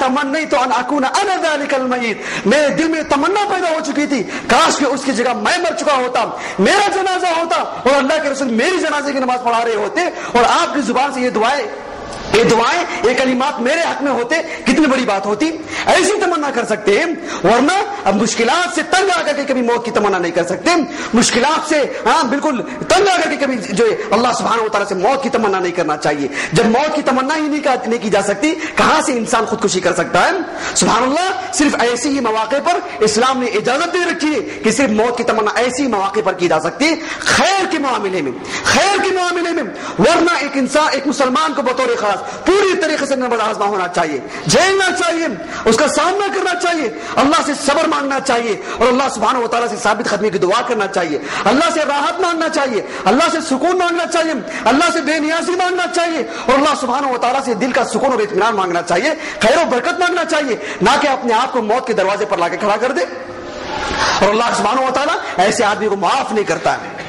تمنیت ان اکون انا ذلک المیت، میرے دل میں تمنا پیدا ہو چکی تھی کاش کہ اس کی جگہ میں مر چکا ہوتا، میرا جنازہ ہوتا اور اللہ کے رسول میری جنازے کی نماز پڑھا رہے ہوتے اور آپ کی زبان سے یہ دعائیں یہ کلمات میرے حق میں ہوتے، کتنی بڑی بات ہوتی۔ ایسی تمنا کر سکتے ہیں، ورنہ اب مشکلات سے تنگ آ کر کے کبھی موت کی تمنا نہیں کر سکتے، مشکلات سے بالکل تنگ آ کر کے کبھی جو اللہ سبحانہ و تعالیٰ سے موت کی تمنا نہیں کرنا چاہیے۔ جب موت کی تمنا ہی نہیں کی جا سکتی، کہاں سے انسان خودکشی کر سکتا ہے؟ سبحان اللہ، صرف ایسے ہی مواقع پر اسلام نے اجازت دے رکھی ہے کہ صرف موت کی تمنا ایسی مواقع پر کی جا سکتی ہے، خیر کے معاملے میں، ورنہ ایک انسان، ایک مسلمان کو بطور خاص پوری طریقے سے نظر آزما ہونا چاہیے، جھیلنا چاہیے، اس کا سامنا کرنا چاہیے، اللہ سے صبر مانگنا چاہیے اور اللہ سبحانہ و تعالیٰ سے ثابت قدمی کی دعا کرنا چاہیے، اللہ سے راحت مانگنا چاہیے، اللہ سے سکون مانگنا چاہیے، اللہ سے بے نیازی مانگنا چاہیے اور اللہ سبحانہ و تعالیٰ سے دل کا سکون اور اطمینان مانگنا چاہیے، خیر و برکت مانگنا چاہیے، نہ کہ اپنے آپ کو موت کے دروازے پر لا کے کھڑا کر دے۔ اور اللہ سبحانہ و تعالیٰ ایسے آدمی کو معاف نہیں کرتا ہے۔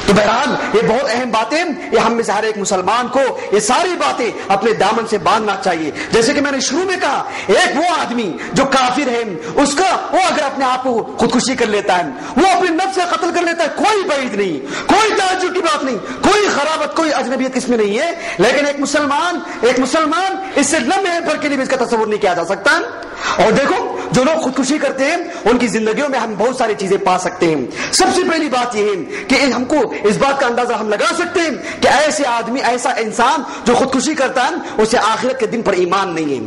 تو بہرحال یہ بہت اہم باتیں، یہ ہم میں سے ہر ایک مسلمان کو یہ ساری باتیں اپنے دامن سے باندھنا چاہیے۔ جیسے کہ میں نے شروع میں کہا، ایک وہ آدمی جو کافر ہے، اس کا وہ اگر اپنے آپ کو خودکشی کر لیتا ہے، وہ اپنے نفس سے قتل کر لیتا ہے، کوئی بعید نہیں، کوئی تعجب کی بات نہیں، کوئی خرابت، کوئی اجنبیت اس میں نہیں ہے۔ لیکن ایک مسلمان اس سے لمحے بھر کے لیے بھی اس کا تصور نہیں کیا جا سکتا۔ اور دیکھو، جو لوگ خودکشی کرتے ہیں ان کی زندگیوں میں ہم بہت ساری چیزیں پا سکتے ہیں۔ سب سے پہلی بات یہ ہے کہ ہم کو اس بات کا اندازہ ہم لگا سکتے ہیں کہ ایسے آدمی، ایسا انسان جو خودکشی کرتا ہے اسے آخرت کے دن پر ایمان نہیں ہے،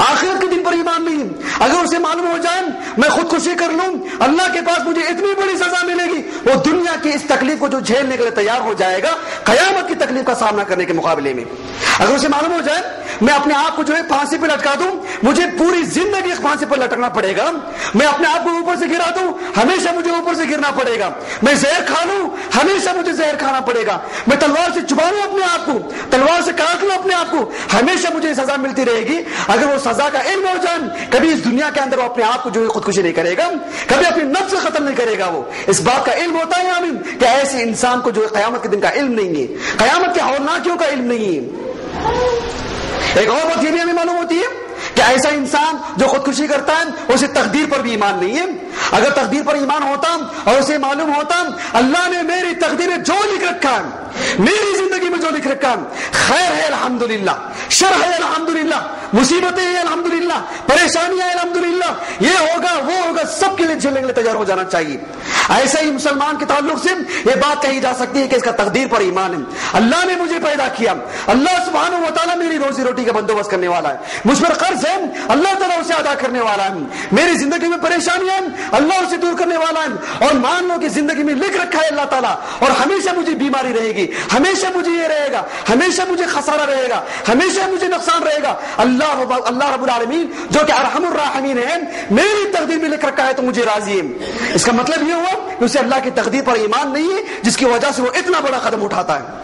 آخرت کے دن پر ایمان نہیں ہے۔ اگر اسے معلوم ہو جائے میں خودکشی کر لوں، اللہ کے پاس مجھے اتنی بڑی سزا ملے گی، وہ دنیا کی اس تکلیف کو جو جھیلنے کے لیے تیار ہو جائے گا قیامت کی تکلیف کا سامنا کرنے کے مقابلے میں۔ اگر اسے معلوم ہو جائے میں اپنے آپ کو جو ہے پھانسی پہ لٹکا دوں، مجھے پوری زندگی پھانسی پر لٹکنا پڑے گا، میں اپنے آپ کو اوپر سے گرا دوں، ہمیشہ مجھے اوپر سے گرنا پڑے گا، میں زہر کھا لوں، ہمیشہ مجھے زہر کھانا پڑے گا، میں تلوار سے چبا لوں اپنے آپ کو، تلوار سے کاٹ لوں اپنے آپ کو، ہمیشہ مجھے سزا ملتی رہے گی۔ اگر وہ سزا کا علم ہو جائے، کبھی اس دنیا کے اندر وہ اپنے آپ کو جو ہے خودکشی نہیں کرے گا، کبھی اپنے نفس سے قتل نہیں کرے گا۔ وہ اس بات کا علم ہوتا ہے آمین کہ ایسے انسان کو جو قیامت کے دن کا علم نہیں ہے، قیامت کے ہولناکیوں کا علم نہیں ہے۔ ایک اور بات یہ بھی ہمیں معلوم ہوتی ہے کہ ایسا انسان جو خودکشی کرتا ہے اسے تقدیر پر بھی ایمان نہیں ہے۔ اگر تقدیر پر ایمان ہوتا اور اسے معلوم ہوتا اللہ نے میری تقدیر میں جو لکھ رکھا ہے، میری زندگی میں جو لکھ رکھا ہے، خیر ہے الحمدللہ، شر ہے الحمدللہ، مصیبتیں ہیں الحمدللہ، پریشانیاں ہیں الحمدللہ، یہ ہوگا وہ ہوگا، سب کے لیے جھیلنے کے لیے تیار ہو جانا چاہیے۔ ایسا ہی مسلمان کے تعلق سے یہ بات کہی جا سکتی ہے کہ اس کا تقدیر پر ایمان ہے۔ اللہ نے مجھے پیدا کیا، اللہ سبحانہ و تعالیٰ میری روزی روٹی کا بندوبست کرنے والا ہے، مجھ پر قرض ہے، اللہ تعالیٰ اسے ادا کرنے والا ہے، میری زندگی میں پریشانیاں ہیں، اللہ اسے دور کرنے والا ہے۔ اور مان لو کہ زندگی میں لکھ رکھا ہے اللہ تعالیٰ، اور ہمیشہ مجھے بیماری رہے گی، ہمیشہ مجھے یہ رہے گا، ہمیشہ مجھے خسارہ رہے گا، ہمیشہ مجھے نقصان رہے گا۔ اللہ رب العالمین جو کہ ارحم الراحمین ہے، میری تقدیر میں لکھ رکھا ہے تو مجھے راضی ہے۔ اس کا مطلب یہ ہوا کہ اسے اللہ کی تقدیر پر ایمان نہیں ہے، جس کی وجہ سے وہ اتنا بڑا قدم اٹھاتا ہے۔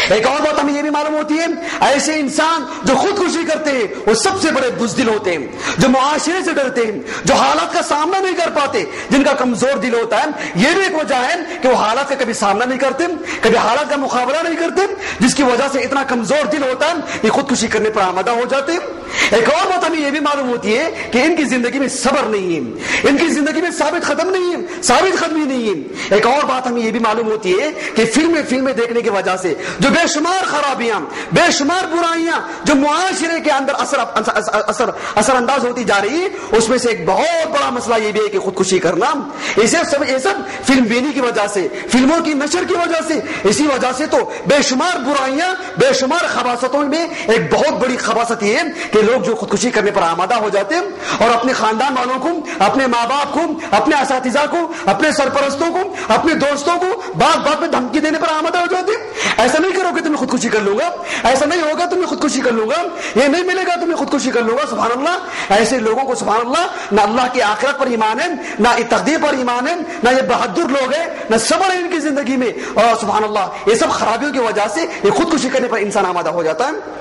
ایک اور بات ہمیں یہ بھی معلوم ہوتی ہے، ایسے انسان جو خودکشی کرتے ہیں وہ سب سے بڑے بزدل ہوتے ہیں، جو معاشرے سے ڈرتے ہیں، جو حالات کا سامنا نہیں کر پاتے، جن کا کمزور دل ہوتا ہے۔ یہ بھی ایک وجہ ہے کہ وہ حالات کا کبھی سامنا نہیں کرتے، کبھی حالات کا مقابلہ نہیں کرتے، جس کی وجہ سے اتنا کمزور دل ہوتا ہے یہ خودکشی کرنے پر آمادہ ہو جاتے ہیں۔ ایک اور بات ہمیں یہ بھی معلوم ہوتی ہے کہ ان کی زندگی میں صبر نہیں ہے، ان کی زندگی میں ثابت قدم نہیں ہے، ثابت قدمی نہیں ہے۔ ایک اور بات ہمیں یہ بھی معلوم ہوتی ہے کہ فلمیں دیکھنے کی وجہ سے جو بے شمار خرابیاں، بے شمار برائیاں جو معاشرے کے اندر اثر انداز ہوتی جا رہی ہے، اس میں سے ایک بہت بڑا مسئلہ یہ بھی ہے کہ خودکشی کرنا۔ یہ سب فلم بینی کی وجہ سے، فلموں کی نشر کی وجہ سے، اسی وجہ سے تو بے شمار برائیاں، بے شمار خباثتوں میں ایک بہت بڑی خباثت یہ ہے کہ لوگ جو خودکشی کرنے پر آمادہ ہو جاتے ہیں اور اپنے خاندان والوں کو، اپنے ماں باپ کو، اپنے اساتذہ کو، اپنے سرپرستوں کو، اپنے دوستوں کو بات میں دھمکی دینے پر آمادہ ہو جاتے ہیں۔ ایسا نہیں کرو کہ تمہیں خودکشی کر لوں گا، ایسا نہیں ہوگا تمہیں خودکشی کر لوں گا، یہ نہیں ملے گا تمہیں خودکشی کر لوں گا۔ سبحان اللہ، ایسے لوگوں کو سبحان اللہ نہ اللہ کی آخرت پر ایمان ہے، نہ تقدیر پر ایمان ہے، نہ یہ بہادر لوگ ہیں، نہ صبر ہے ان کی زندگی میں، اور سبحان اللہ یہ سب خرابیوں کی وجہ سے یہ خودکشی کرنے پر انسان آمادہ ہو جاتا ہے۔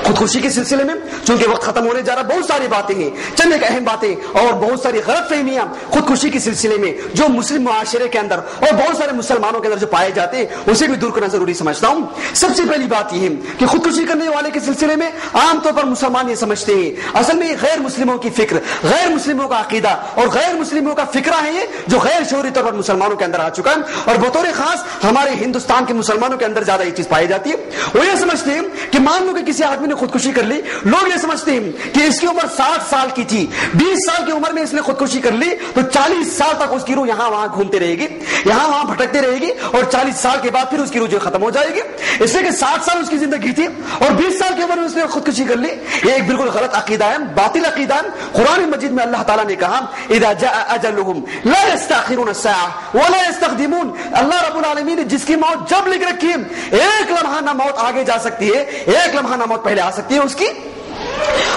خودکشی کے سلسلے میں چونکہ وقت ختم ہونے جا رہا، بہت ساری باتیں ہیں، چند ایک اہم باتیں اور بہت ساری غلط فہمیاں خودکشی کے سلسلے میں جو مسلم معاشرے کے اندر اور بہت سارے مسلمانوں کے اندر جو پائے جاتے ہیں اسے بھی دور کرنا ضروری سمجھتا ہوں۔ سب سے پہلی بات یہ ہے کہ خودکشی کرنے والے کے سلسلے میں عام طور پر مسلمان یہ سمجھتے ہیں اصل میں غیر مسلموں کی فکر، غیر مسلموں کا عقیدہ اور غیر مسلموں کا فکرہ ہے یہ جو غیر شعوری طور پر مسلمانوں کے اندر آ چکا ہے، اور بطور خاص ہمارے ہندوستان کے مسلمانوں کے اندر زیادہ یہ چیز پائی جاتی ہے۔ وہ یہ سمجھتے ہیں کہ مان لو کہ کسی آدمی نے خودکشی کر لی، لوگ یہ سمجھتے ہیں کہ اس کی عمر 60 سال کی تھی، 20 سال کی عمر میں اس نے خودکشی کر لی تو 40 سال تک اس کی روح یہاں وہاں گھومتے رہے گی، یہاں وہاں بھٹکتے رہے گی، اور 40 سال کے بعد پھر اس کی روح جو ختم ہو جائے گی، اس لیے کہ 60 سال اس کی زندگی تھی اور 20 سال کی عمر میں اس نے خودکشی کر لی۔ یہ ایک بالکل غلط عقیدہ ہے، باطل عقیدہ ہے۔ قرآن مجید میں اللہ تعالیٰ نے کہا اذا جاء اجلهم لا يستأخرون الساعة ولا يستقدمون، اللہ رب العالمین نے جس کی موت جب لکھ رکھی ہے، ایک لمحہ نہ موت آگے جا سکتی ہے، ایک لمحہ نہ موت پہلے آ سکتی ہے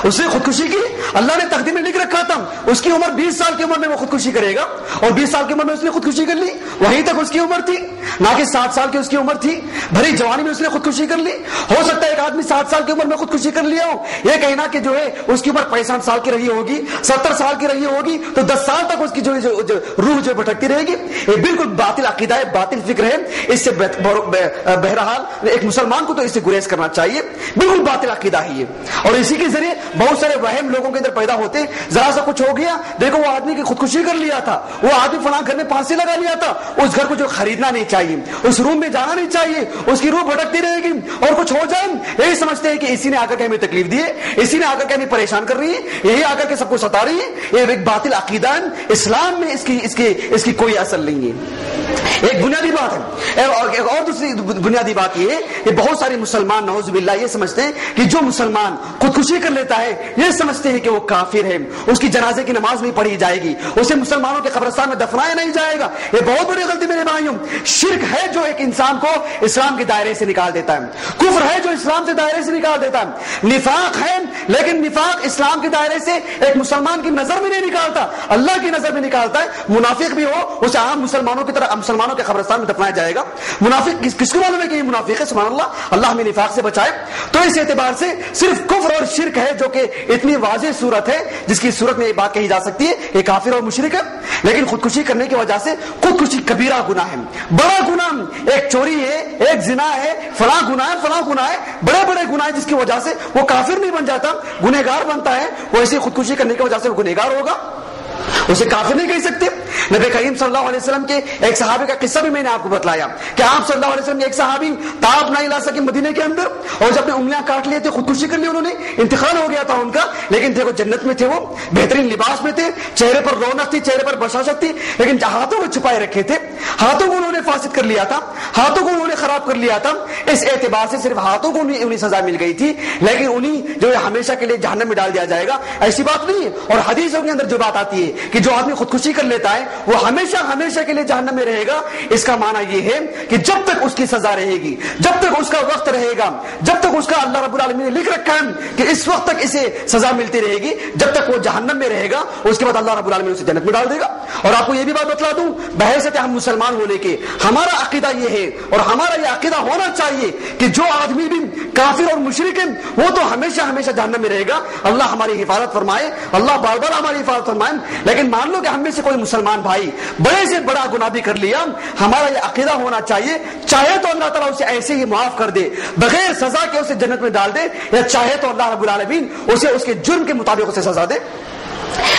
اس نے خودکشی کی، اللہ نے تقدیر میں لکھ رکھا تھا اس کی عمر 20 سال کی عمر میں وہ خودکشی کرے گا، اور 20 سال کی عمر میں اس نے خودکشی کر لی، وہیں تک اس کی عمر تھی، نہ کہ 60 سال کی اس کی عمر تھی، بھری جوانی میں اس نے خودکشی کر لی۔ ہو سکتا ہے ایک آدمی 60 سال کی عمر میں خودکشی کر لیا ہو، یہ کہنا کہ جو ہے اس کی عمر 65 سال کی رہی ہوگی، 70 سال کی رہی ہوگی، تو 10 سال تک اس کی جو روح جو بھٹکتی رہے گی، یہ بالکل باطل عقیدہ ہے، باطل فکر ہے۔ اس سے بہرحال ایک مسلمان کو تو اس سے گریز کرنا چاہیے، بالکل باطل عقیدہ ہے یہ، اور اسی کے ذریعے بہت سارے وہم لوگوں کے اندر پیدا ہوتے ہیں۔ ذرا سا کچھ ہو گیا، دیکھو وہ آدمی کی خودکشی کر لیا تھا، وہ آدمی فلاں گھر میں پھانسی لگا لیا تھا، اس گھر کو جو خریدنا نہیں چاہیے، اس روم میں جانا نہیں چاہیے، اس کی روح بھٹکتی رہے گی، اور کچھ ہو جائے یہی سمجھتے ہیں کہ اسی نے آ کر کے ہمیں تکلیف دی ہے، اسی نے آ کر کے ہمیں پریشان کر رہی ہے، یہی آ کر کے سب کو ستا رہی ہے۔ یہ ایک باطل عقیدہ ہے، اسلام میں اس کی کوئی اصل نہیں ہے۔ ایک بنیادی بات ہے، اور دوسری بنیادی بات یہ ہے کہ بہت سارے مسلمان نعوذ باللہ یہ سمجھتے ہیں کہ جو مسلمان خودکشی کر لیتا ہے یہ سمجھتے ہیں کہ وہ کافر ہے، اس کی جنازے کی نماز نہیں پڑھی جائے گی، اسے مسلمانوں کے قبرستان میں دفنایا نہیں جائے گا۔ یہ بہت بڑی غلطی میرے بھائیوں، شرک ہے جو ایک انسان کو اسلام کے دائرے سے نکال دیتا ہے، کفر ہے جو اسلام سے دائرے سے نکال دیتا ہے، نفاق ہے، لیکن نفاق اسلام کے دائرے سے ایک مسلمان کی نظر میں نہیں نکالتا، اللہ کی نظر میں نکالتا ہے۔ منافق بھی ہو اسے عام مسلمانوں کی طرح مسلمانوں کے قبرستان میں دفنایا جائے گا۔ منافق کس کو معلوم ہے کہ یہ منافق ہے؟ سبحان اللہ، اللہ ہمیں نفاق سے بچائے۔ تو اس اعتبار سے صرف کفر اور شرک ہے جو کہ اتنی واضح صورت ہے جس کی صورت میں یہ بات کہی جا سکتی ہے کہ کافر اور مشرک ہے، لیکن خودکشی کرنے کی وجہ سے خودکشی کبیرہ گناہ ہے، بڑا گناہ، ایک چوری ہے، ایک زنا ہے، فلاں گناہ ہے، بڑے بڑے گناہ جس کی وجہ سے وہ کافر نہیں بن جاتا، گنہگار بنتا ہے، وہ ایسی خودکشی کرنے کی وجہ سے وہ گنہگار ہوگا، اسے کافر نہیں کہہ سکتے۔ نبی کریم صلی اللہ علیہ وسلم کے ایک صحابی کا قصہ بھی میں نے آپ کو بتلایا کہ آپ صلی اللہ علیہ وسلم کے ایک صحابی تاب نہیں لا سکے مدینے کے اندر، اور جب اپنے انگلیاں کاٹ لیے تھے، خودکشی کر لی انہوں نے، انتقال ہو گیا تھا ان کا، لیکن دیکھو جنت میں تھے، وہ بہترین لباس میں تھے، چہرے پر رونق تھی، چہرے پر بشاشت تھی، لیکن ہاتھوں کو چھپائے رکھے تھے، ہاتھوں کو انہوں نے فاسد کر لیا تھا، ہاتھوں کو انہوں نے خراب کر لیا تھا۔ اس اعتبار سے صرف ہاتھوں کو انہیں سزا مل گئی تھی، لیکن انہیں جو ہے ہمیشہ کے لیے جہنم میں ڈال دیا جائے گا، ایسی بات نہیں ہے۔ اور حدیثوں کے اندر جو بات آتی ہے کہ جو آدمی خودکشی کر لیتا ہے وہ ہمیشہ کے لیے جہنم میں رہے گا، اس کا معنی یہ ہے کہ جب تک اس کی سزا رہے گی، جب تک اس کا وقت رہے گا، جب تک اس کا اللہ رب العالمین نے لکھ رکھا ہے کہ اس وقت تک اسے سزا ملتی رہے گی، جب تک وہ جہنم میں رہے گا، اس کے بعد اللہ رب العالمین اسے جنت میں ڈال دے گا۔ اور آپ کو یہ بھی بات بتلا دوں، بحیثیت ہم مسلمان ہونے کے ہمارا عقیدہ یہ ہے اور ہمارا یہ عقیدہ ہونا چاہیے کہ جو آدمی بھی کافر اور مشرک ہے وہ تو ہمیشہ جہنم میں رہے گا۔ اللہ ہماری حفاظت فرمائے، اللہ بار بار ہماری حفاظت فرمائے۔ لیکن مان لو کہ ہم میں سے کوئی مسلمان بھائی بڑے سے بڑا گناہ بھی کر لیا، ہمارا یہ عقیدہ ہونا چاہیے چاہے تو اللہ تعالیٰ اسے ایسے ہی معاف کر دے بغیر سزا کے، اسے جنت میں ڈال دے، یا چاہے تو اللہ رب العالمین اسے اس کے جرم کے مطابق اسے سزا دے۔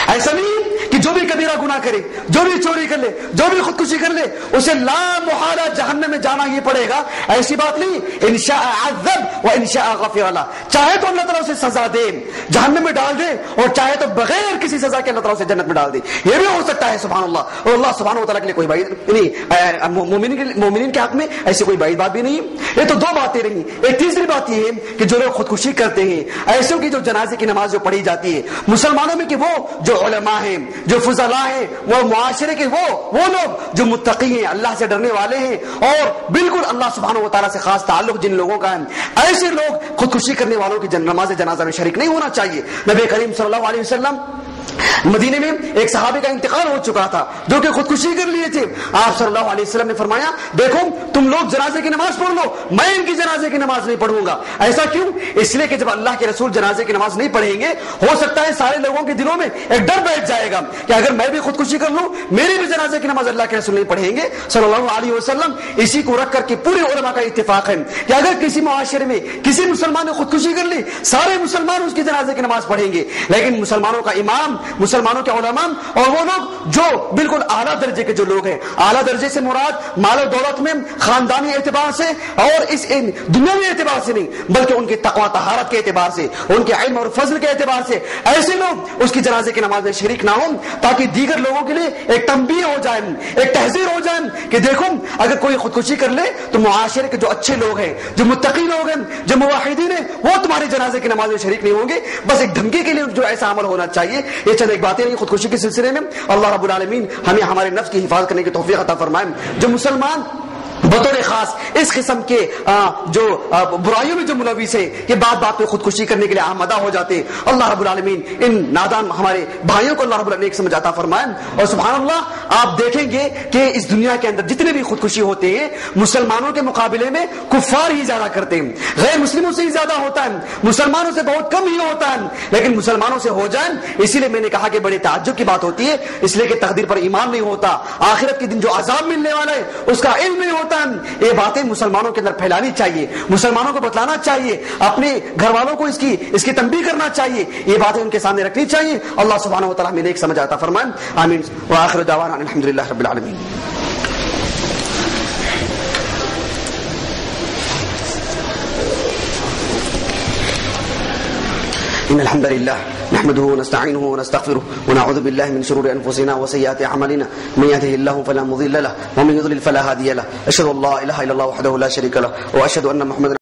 ایسا نہیں کہ جو بھی کبیرہ گناہ کرے، جو بھی چوری کر لے، جو بھی خودکشی کر لے، اسے لا محالہ جہنم میں جانا ہی پڑے گا، ایسی بات نہیں۔ انشاء عذب و انشاء غفر اللہ، چاہے تو اللہ تعالیٰ اسے سزا دے، جہنم میں ڈال دے، اور چاہے تو بغیر کسی سزا کے اللہ تعالیٰ اسے جنت میں ڈال دے، یہ بھی ہو سکتا ہے۔ سبحان اللہ، اور اللہ سبحانہ و تعالیٰ کے لیے کوئی بعید نہیں، مومنین کے حق میں ایسی کوئی بعید بات بھی نہیں۔ یہ تو دو باتیں رہی۔ ایک تیسری بات یہ ہے کہ جو لوگ خودکشی کرتے ہیں، ایسوں کی جو جنازے کی نماز جو پڑھی جاتی ہے مسلمانوں میں، کہ وہ جو علماء ہیں، جو فضلاء ہیں، وہ معاشرے کے وہ لوگ جو متقی ہیں، اللہ سے ڈرنے والے ہیں، اور بالکل اللہ سبحانہ و تعالیٰ سے خاص تعلق جن لوگوں کا ہے، ایسے لوگ خودکشی کرنے والوں کی نماز جنازہ میں شریک نہیں ہونا چاہیے۔ نبی کریم صلی اللہ علیہ وسلم مدینے میں ایک صحابی کا انتقال ہو چکا تھا جو کہ خودکشی کر لیے تھے. آپ صلی اللہ علیہ وسلم نے فرمایا دیکھو تم لوگ جنازے کی نماز پڑھ لو, میں ان کی جنازے کی نماز نہیں پڑھوں گا. ایسا کیوں؟ اس لیے کہ جب اللہ کے رسول جنازے کی نماز نہیں پڑھیں گے ہو سکتا ہے سارے لوگوں کے دلوں میں ایک ڈر بیٹھ جائے گا کہ اگر میں بھی خودکشی کر لوں میری بھی جنازے کی نماز اللہ کے رسول نہیں پڑھیں گے صلی اللہ علیہ وسلم. اسی کو رکھ کر کے پورے علماء کا اتفاق ہے کہ اگر کسی معاشرے میں کسی مسلمان نے خودکشی کر لی سارے مسلمان اس کی جنازے کی نماز پڑھیں گے, لیکن مسلمانوں کا امام, مسلمانوں کے علماء اور وہ لوگ جو بالکل اعلیٰ درجے کے جو لوگ ہیں, اعلیٰ درجے سے مراد مال و دولت میں خاندانی اعتبار سے اور اس دنیاوی اعتبار سے نہیں بلکہ ان کے تقوی طہارت کے اعتبار سے, ان کے علم اور فضل کے اعتبار سے ایسے لوگ اس کی جنازے کی نماز میں شریک نہ ہوں تاکہ دیگر لوگوں کے لیے ایک تنبیہ ہو جائے, ایک تحذیر ہو جائے کہ دیکھو اگر کوئی خودکشی کر لے تو معاشرے کے جو اچھے لوگ ہیں, جو متقی لوگ ہیں, جو موحدین ہیں وہ تمہارے جنازے کی نماز میں شریک نہیں ہوں گے. بس ایک دھمکی کے لیے جو ایسا عمل ہونا چاہیے. یہ چند ایک باتیں نہیں خودکشی کے سلسلے میں. اللہ رب العالمین ہمیں ہمارے نفس کی حفاظت کرنے کی توفیق عطا فرمائے. جو مسلمان بطور خاص اس قسم کے جو برائیوں میں جو ملوث ہیں یہ بات بات پہ خودکشی کرنے کے لیے آمادہ ہو جاتے ہیں, اللہ رب العالمین ان نادان ہمارے بھائیوں کو اللہ رب العالمین ایک سمجھ عطا فرمائے. اور سبحان اللہ آپ دیکھیں گے کہ اس دنیا کے اندر جتنے بھی خودکشی ہوتے ہیں مسلمانوں کے مقابلے میں کفار ہی زیادہ کرتے ہیں, غیر مسلموں سے ہی زیادہ ہوتا ہے, مسلمانوں سے بہت کم ہی ہوتا ہے. لیکن مسلمانوں سے ہو جائیں اسی لیے میں نے کہا کہ بڑے تعجب کی بات ہوتی ہے, اس لیے کہ تقدیر پر ایمان نہیں ہوتا, آخرت کے دن جو عذاب ملنے والا ہے اس کا علم نہیں ہوتا. یہ باتیں مسلمانوں کے اندر پھیلانی چاہیے, مسلمانوں کو بتلانا چاہیے, اپنے گھر والوں کو اس کی تنبیہ کرنا چاہیے, یہ باتیں ان کے سامنے رکھنی چاہیے. اللہ سبحانہ و تعالیٰ ہمیں نیک سمجھ عطا فرمائے. آمین. وآخر دعوانا الحمدللہ رب العالمین. إن الحمد لله نحمده ونستعينه ونستغفره ونعوذ بالله من شرور أنفسنا وسيئات أعمالنا من يهده الله فلا مضل له ومن يضلل فلا هادي له. أشهد أن لا إله إلا الله وحده لا شريك له وأشهد أن محمدا